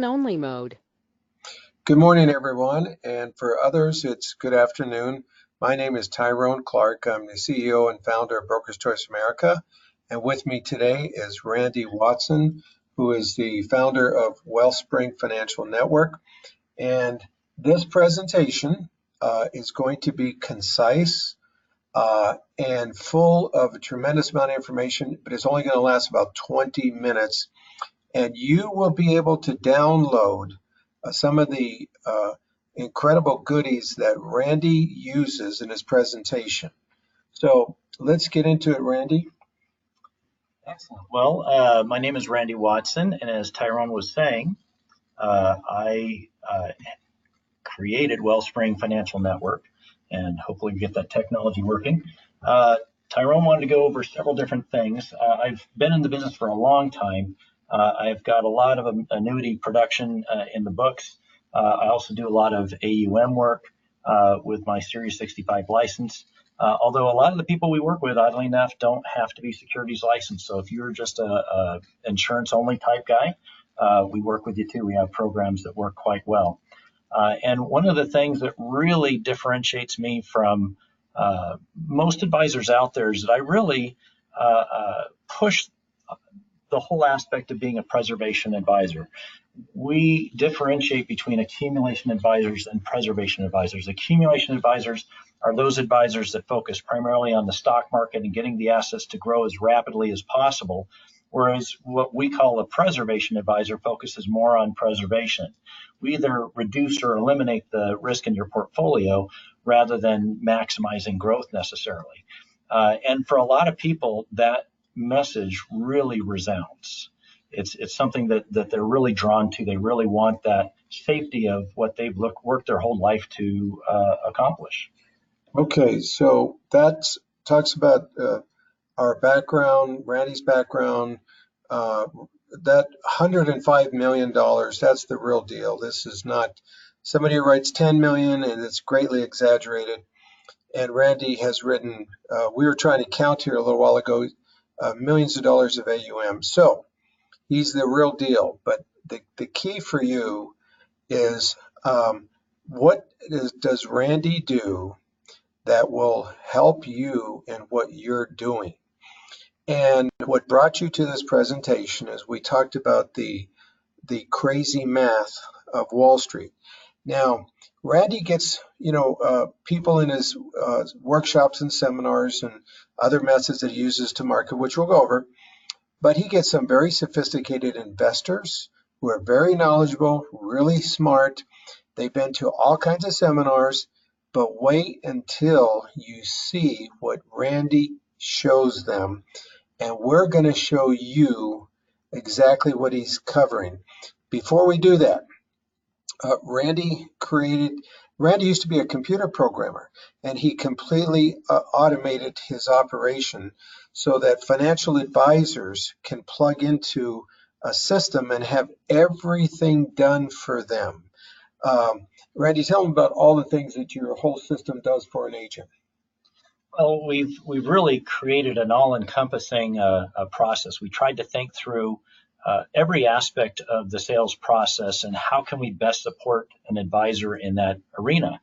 Only mode. Good morning, everyone, and for others, it's good afternoon. My name is Tyrone Clark. I'm the CEO and founder of Brokers Choice America, and with me today is Randy Watson, who is the founder of Wellspring Financial Network. And this presentation is going to be concise and full of a tremendous amount of information, but it's only going to last about 20 minutes. And you will be able to download some of the incredible goodies that Randy uses in his presentation. So let's get into it, Randy. Excellent. Well, my name is Randy Watson, and as Tyrone was saying, I created Wellspring Financial Network, and hopefully we get that technology working. Tyrone wanted to go over several different things. I've been in the business for a long time. I've got a lot of annuity production in the books. I also do a lot of AUM work with my Series 65 license. Although a lot of the people we work with, oddly enough, don't have to be securities licensed. So if you're just a insurance only type guy, we work with you too. We have programs that work quite well. And one of the things that really differentiates me from most advisors out there is that I really push the whole aspect of being a preservation advisor. We differentiate between accumulation advisors and preservation advisors. Accumulation advisors are those advisors that focus primarily on the stock market and getting the assets to grow as rapidly as possible, whereas what we call a preservation advisor focuses more on preservation. We either reduce or eliminate the risk in your portfolio rather than maximizing growth necessarily. And for a lot of people, that message really resounds. It's something that they're really drawn to. They really want that safety of what they've worked their whole life to accomplish. Okay, so that talks about our background, Randy's background. That $105 million, that's the real deal. This is not somebody who writes 10 million and it's greatly exaggerated. And Randy has written, we were trying to count here a little while ago, millions of dollars of AUM. So he's the real deal. But the key for you is does Randy do that will help you in what you're doing? And what brought you to this presentation is we talked about the crazy math of Wall Street. Now, Randy gets, people in his workshops and seminars and other methods that he uses to market, which we'll go over. But he gets some very sophisticated investors who are very knowledgeable, really smart. They've been to all kinds of seminars, but wait until you see what Randy shows them. And we're going to show you exactly what he's covering. Before we do that, Randy used to be a computer programmer, and he completely automated his operation so that financial advisors can plug into a system and have everything done for them. Randy, tell them about all the things that your whole system does for an agent. Well, we've really created an all-encompassing process. We tried to think through every aspect of the sales process and how can we best support an advisor in that arena.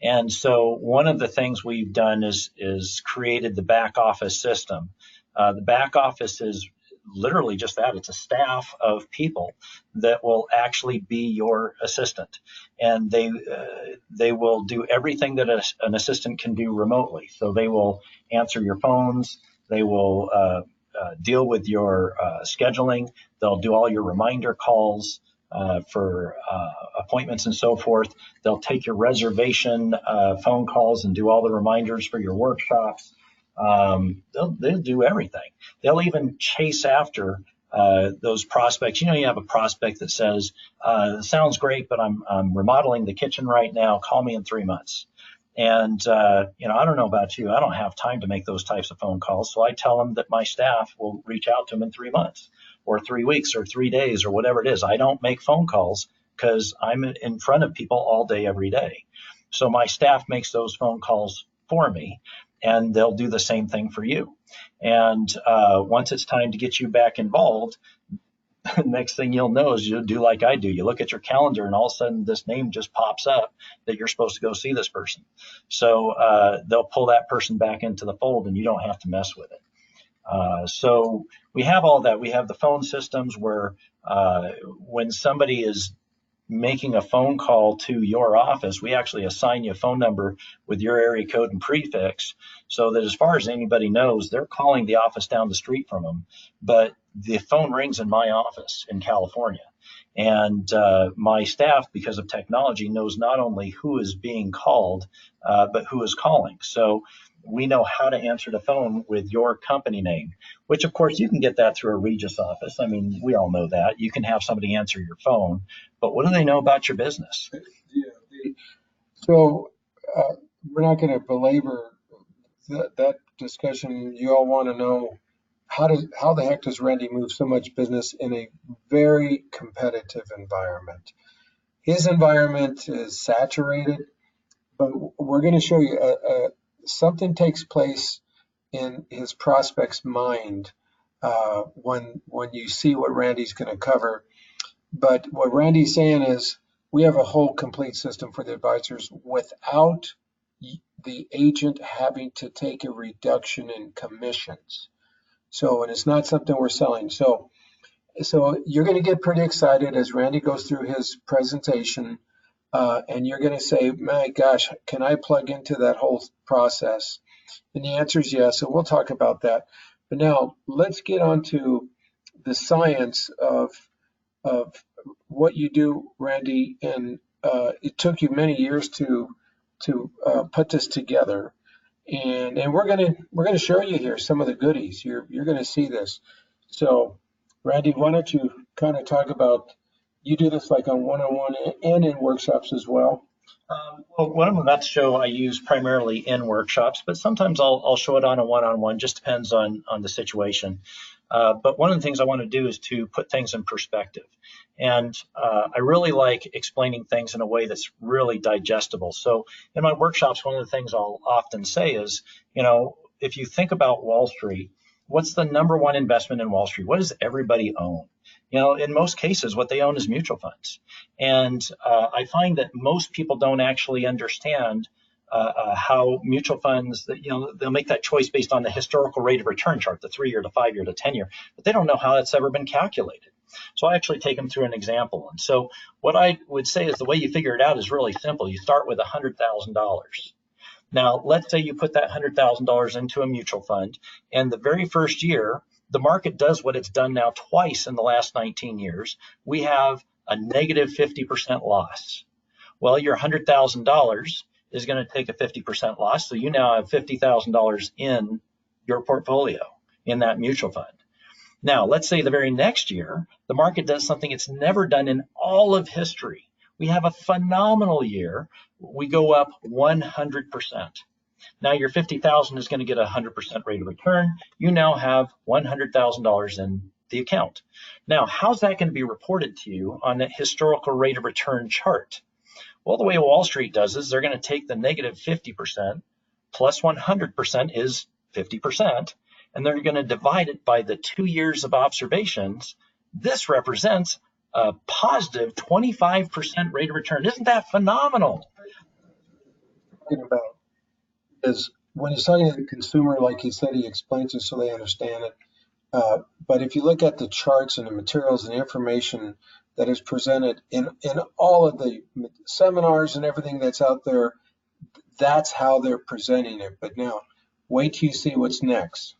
And so one of the things we've done is created the back office system. The back office is literally just that. It's a staff of people that will actually be your assistant, and they will do everything that an assistant can do remotely. So they will answer your phones, they will deal with your scheduling, they'll do all your reminder calls for appointments and so forth. They'll take your reservation phone calls and do all the reminders for your workshops. They'll do everything. They'll even chase after those prospects. You have a prospect that says, sounds great, but I'm remodeling the kitchen right now. Call me in 3 months. And, I don't know about you. I don't have time to make those types of phone calls. So I tell them that my staff will reach out to them in 3 months or 3 weeks or 3 days or whatever it is. I don't make phone calls because I'm in front of people all day, every day. So my staff makes those phone calls for me, and they'll do the same thing for you. And once it's time to get you back involved, Next thing you'll know is you'll do like I do. You look at your calendar, and all of a sudden this name just pops up that you're supposed to go see this person. So they'll pull that person back into the fold, and you don't have to mess with it. So we have all that. We have the phone systems where when somebody is making a phone call to your office, we actually assign you a phone number with your area code and prefix so that as far as anybody knows, they're calling the office down the street from them. But the phone rings in my office in California. And my staff, because of technology, knows not only who is being called, but who is calling. So we know how to answer the phone with your company name, which of course you can get that through a Regis office. I mean, we all know that. You can have somebody answer your phone, but what do they know about your business? Yeah. So we're not going to belabor that discussion. You all want to know how the heck does Randy move so much business in a very competitive environment? His environment is saturated, but we're going to show you something takes place in his prospect's mind when you see what Randy's going to cover. But what Randy's saying is we have a whole complete system for the advisors without the agent having to take a reduction in commissions. So, and it's not something we're selling. So you're going to get pretty excited as Randy goes through his presentation, and you're going to say, my gosh, can I plug into that whole process? And the answer is yes, and we'll talk about that. But now let's get on to the science of what you do, Randy, and it took you many years to put this together. And we're gonna show you here some of the goodies. You're gonna see this. So, Randy, why don't you kind of talk about you do this like on one-on-one and in workshops as well? Well, what I'm about to show I use primarily in workshops, but sometimes I'll show it on a one-on-one. Just depends on the situation. But one of the things I want to do is to put things in perspective. And I really like explaining things in a way that's really digestible. So in my workshops, one of the things I'll often say is, if you think about Wall Street, what's the number one investment in Wall Street? What does everybody own? In most cases, what they own is mutual funds. And I find that most people don't actually understand how mutual funds, that they'll make that choice based on the historical rate of return chart, the 3-year, the 5-year, the 10-year, but they don't know how that's ever been calculated. So I actually take them through an example. And so what I would say is the way you figure it out is really simple. You start with $100,000. Now, let's say you put that $100,000 into a mutual fund, and the very first year, the market does what it's done now twice in the last 19 years. We have a negative 50% loss. Well, your $100,000 is going to take a 50% loss, so you now have $50,000 in your portfolio in that mutual fund. Now, let's say the very next year, the market does something it's never done in all of history. We have a phenomenal year. We go up 100%. Now your 50,000 is going to get a 100% rate of return. You now have $100,000 in the account. Now, how's that going to be reported to you on that historical rate of return chart? Well, the way Wall Street does is they're going to take the negative 50% plus 100% is 50%, and they're going to divide it by the 2 years of observations. This represents a positive 25% rate of return. Isn't that phenomenal? About is when he's talking to the consumer, like he said, he explains it so they understand it. But if you look at the charts and the materials and the information that is presented in all of the seminars and everything that's out there, that's how they're presenting it. But now, wait till you see what's next.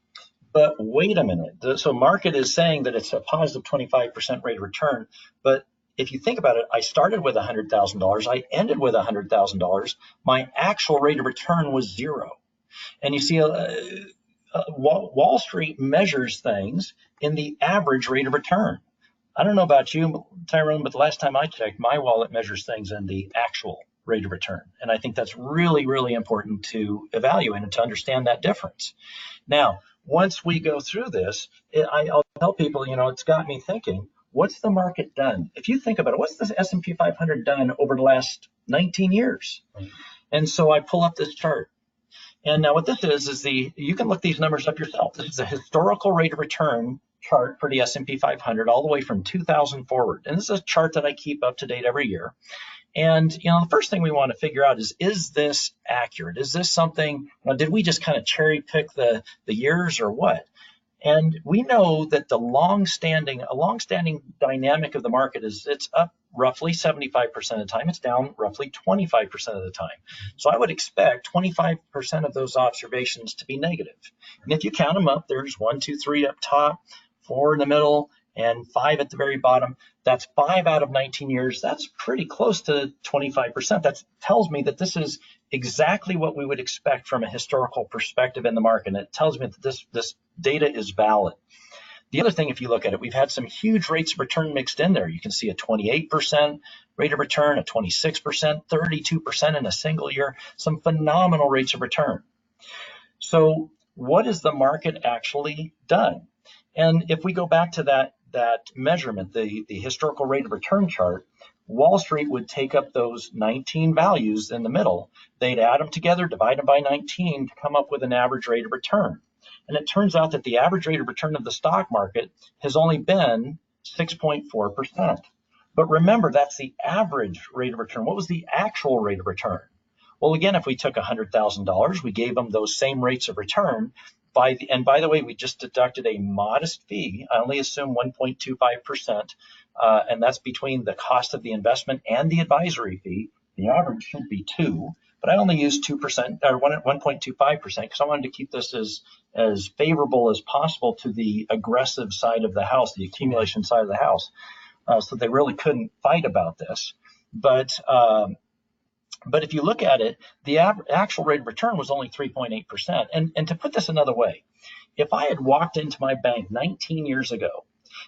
But wait a minute. So market is saying that it's a positive 25% rate of return. But if you think about it, I started with $100,000. I ended with $100,000. My actual rate of return was zero. And you see, Wall Street measures things in the average rate of return. I don't know about you, Tyrone, but the last time I checked, my wallet measures things in the actual rate of return. And I think that's really, really important to evaluate and to understand that difference. Now, once we go through this, I'll tell people, it's got me thinking, what's the market done? If you think about it, what's the S&P 500 done over the last 19 years? And so I pull up this chart. And now what this is you can look these numbers up yourself. This is a historical rate of return chart for the S&P 500 all the way from 2000 forward. And this is a chart that I keep up to date every year. And the first thing we want to figure out is this accurate? Is this something, did we just kind of cherry pick the years or what? And we know that a long-standing dynamic of the market is it's up roughly 75% of the time. It's down roughly 25% of the time. So I would expect 25% of those observations to be negative. And if you count them up, there's 1, 2, 3 up top, 4 in the middle, and 5 at the very bottom. That's 5 out of 19 years. That's pretty close to 25%. That tells me that this is exactly what we would expect from a historical perspective in the market. And it tells me that this data is valid. The other thing, if you look at it, we've had some huge rates of return mixed in there. You can see a 28% rate of return, a 26%, 32% in a single year, some phenomenal rates of return. So what has the market actually done? And if we go back to that measurement, the historical rate of return chart, Wall Street would take up those 19 values in the middle. They'd add them together, divide them by 19 to come up with an average rate of return. And it turns out that the average rate of return of the stock market has only been 6.4%. But remember, that's the average rate of return. What was the actual rate of return? Well, again, if we took $100,000, we gave them those same rates of return. And by the way, we just deducted a modest fee. I only assume 1.25%, and that's between the cost of the investment and the advisory fee. The average should be 2%, but I only used 2% or 1.25% because I wanted to keep this as favorable as possible to the aggressive side of the house, the accumulation side of the house, so they really couldn't fight about this. But if you look at it, the actual rate of return was only 3.8%. And to put this another way, if I had walked into my bank 19 years ago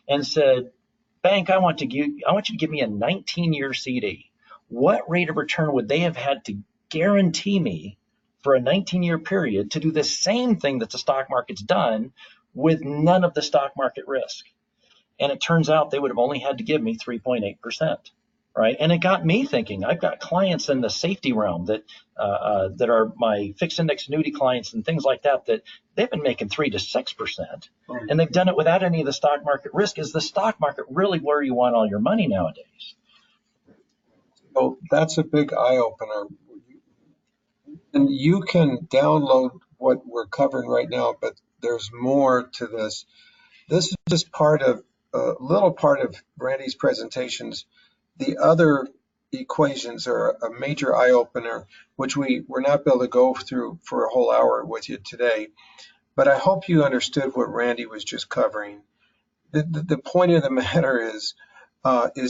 and said, "Bank, I want you to give me a 19-year CD," what rate of return would they have had to guarantee me for a 19-year period to do the same thing that the stock market's done with none of the stock market risk? And it turns out they would have only had to give me 3.8%. Right. And it got me thinking. I've got clients in the safety realm that are my fixed index annuity clients and things like that they've been making 3 to 6%. Right. And they've done it without any of the stock market risk. Is the stock market really where you want all your money nowadays? So that's a big eye opener. And you can download what we're covering right now, but there's more to this. This is just a little part of Randy's presentations. The other equations are a major eye-opener, which we're not able to go through for a whole hour with you today. But I hope you understood what Randy was just covering. The point of the matter is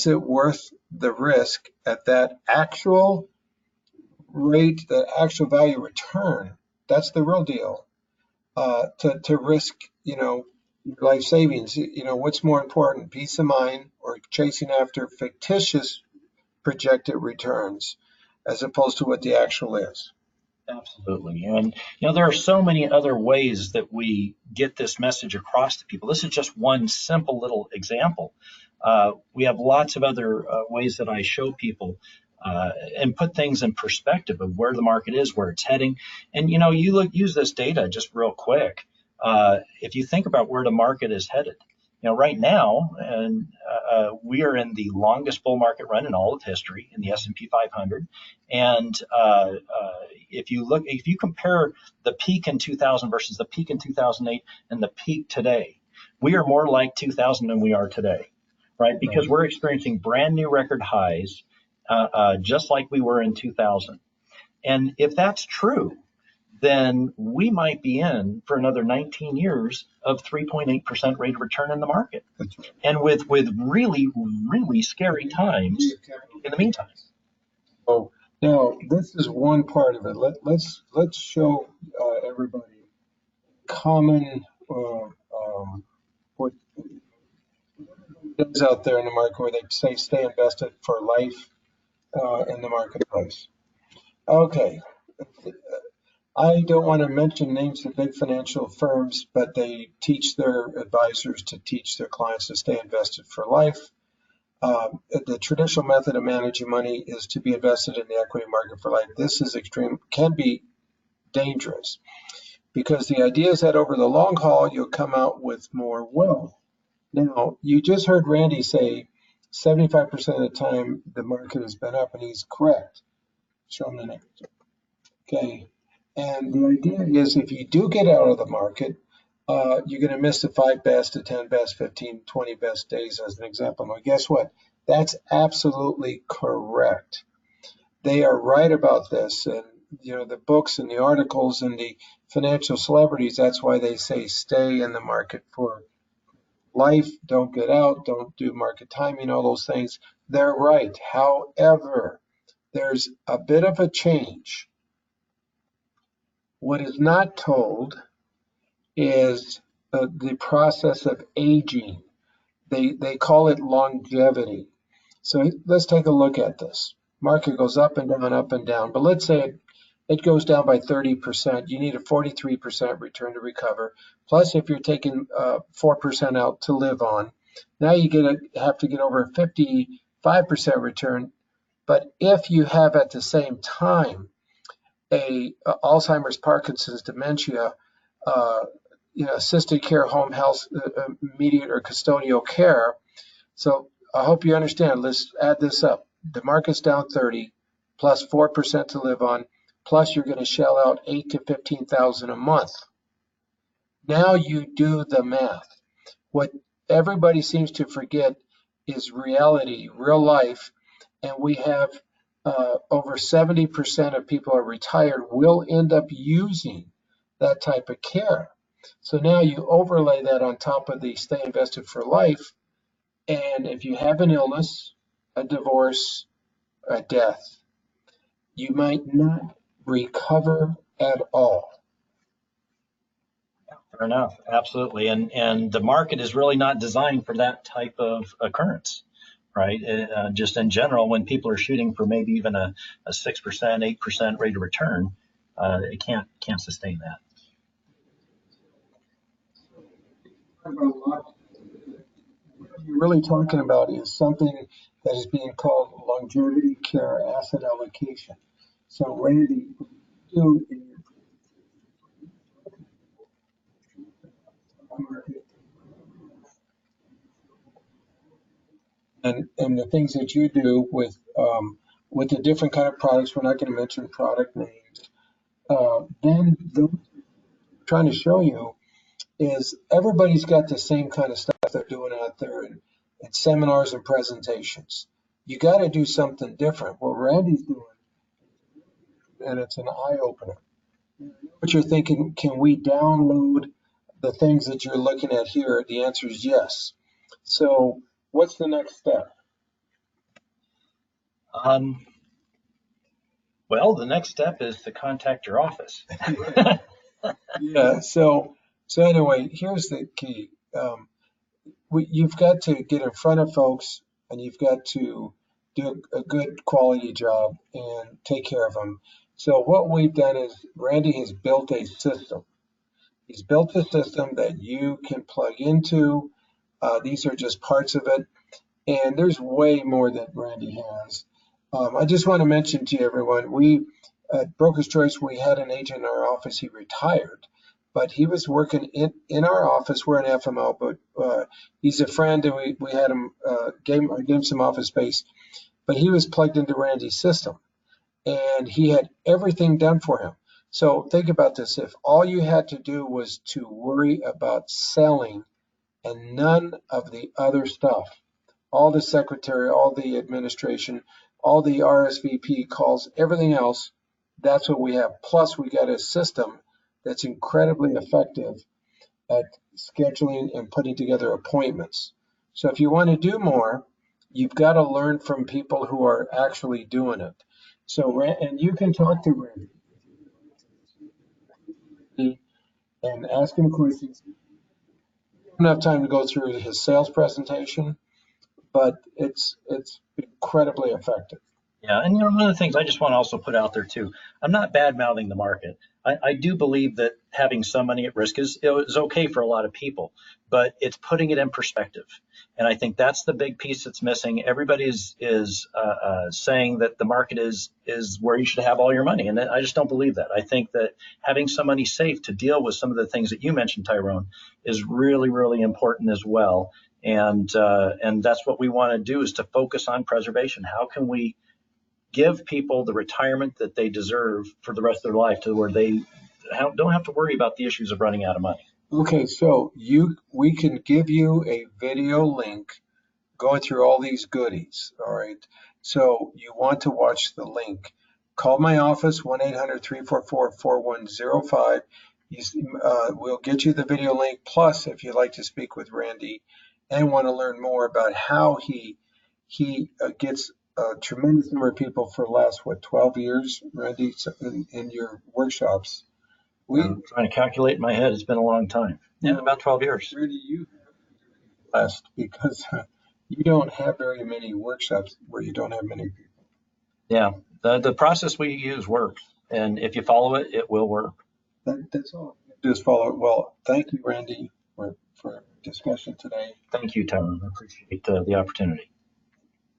it worth the risk at that actual rate, the actual value return? That's the real deal. To risk, life savings. What's more important, peace of mind or chasing after fictitious projected returns as opposed to what the actual is? Absolutely. And, there are so many other ways that we get this message across to people. This is just one simple little example. We have lots of other ways that I show people and put things in perspective of where the market is, where it's heading. And, use this data just real quick. If you think about where the market is headed, right now, and we are in the longest bull market run in all of history in the S&P 500. And if you compare the peak in 2000 versus the peak in 2008 and the peak today, we are more like 2000 than we are today, right? Because we're experiencing brand new record highs, just like we were in 2000. And if that's true, then we might be in for another 19 years of 3.8% rate of return in the market. And with really, really scary times in the meantime. So now this is one part of it. Let's show everybody common what is out there in the market where they say stay invested for life in the marketplace. Okay. I don't want to mention names of big financial firms, but they teach their advisors to teach their clients to stay invested for life. The traditional method of managing money is to be invested in the equity market for life. This is can be dangerous because the idea is that over the long haul, you'll come out with more wealth. Now, you just heard Randy say 75% of the time the market has been up, and he's correct. Show him the next. Okay. And the idea is if you do get out of the market, you're going to miss the 5 best, the 10 best, 15, 20 best days as an example. Now, guess what? That's absolutely correct. They are right about this. And, the books and the articles and the financial celebrities, that's why they say stay in the market for life, don't get out, don't do market timing, all those things. They're right. However, there's a bit of a change. What is not told is the process of aging. They call it longevity. So let's take a look at this. Market goes up and down, up and down. But let's say it goes down by 30%. You need a 43% return to recover. Plus, if you're taking 4% out to live on, now you have to get over a 55% return. But if you have at the same time a Alzheimer's, Parkinson's, dementia, uh, assisted care, home health, immediate or custodial care. So I hope you understand. Let's add this up. The market's down 30, plus 4% to live on, plus you're going to shell out 8 to 15,000 a month. Now you do the math. What everybody seems to forget is reality, real life, and we have over 70% of people are retired will end up using that type of care. So now you overlay that on top of the stay invested for life, and if you have an illness, a divorce, a death, you might not recover at all. Fair enough. Absolutely. And the market is really not designed for that type of occurrence, right? Just in general, when people are shooting for maybe even a 6%, 8% rate of return, it can't sustain that. What you're really talking about is something that is being called longevity care asset allocation. So, Randy, you in your market and the things that you do with the different kind of products, we're not going to mention product names. Then the trying to show you is everybody's got the same kind of stuff they're doing out there in seminars and presentations. You got to do something different. What Randy's doing, and it's an eye opener. What you're thinking, can we download the things that you're looking at here? The answer is yes. So, what's the next step? Um, well, the next step is to contact your office. Yeah. So anyway, here's the key. You've got to get in front of folks, and you've got to do a good quality job and take care of them. So what we've done is Randy has built a system. He's built a system that you can plug into. These are just parts of it, and there's way more that Randy has. I just want to mention to everyone, we at Broker's Choice, we had an agent in our office. He retired, but he was working in our office. We're an FMO, but he's a friend, and we had him gave him some office space. But he was plugged into Randy's system, and he had everything done for him. So think about this: if all you had to do was to worry about selling and none of the other stuff, all the secretary, all the administration, all the RSVP calls, everything else, that's what we have. Plus, we got a system that's incredibly effective at scheduling and putting together appointments. So if you want to do more, you've got to learn from people who are actually doing it. So, and you can talk to Randy and ask him questions. I don't have time to go through his sales presentation, but it's incredibly effective. Yeah, and one of the things I just want to also put out there too, I'm not bad mouthing the market. I do believe that having some money at risk is okay for a lot of people, but it's putting it in perspective. And I think that's the big piece that's missing. Everybody is saying that the market is where you should have all your money, and I just don't believe that. I think that having some money safe to deal with some of the things that you mentioned, Tyrone, is really, really important as well. And that's what we want to do, is to focus on preservation. How can we give people the retirement that they deserve for the rest of their life, to where they don't have to worry about the issues of running out of money? Okay, so we can give you a video link going through all these goodies. All right. So you want to watch the link. Call my office, 1-800-344-4105. We'll get you the video link. Plus, if you'd like to speak with Randy and want to learn more about how he gets a tremendous number of people for the last, 12 years, Randy, in your workshops. I'm trying to calculate in my head. It's been a long time. Yeah, about 12 years. Randy, you blessed because you don't have very many workshops where you don't have many people. Yeah, the process we use works, and if you follow it, it will work. That's all. Just follow it. Well, thank you, Randy, for discussion today. Thank you, Tyrone. I appreciate the opportunity.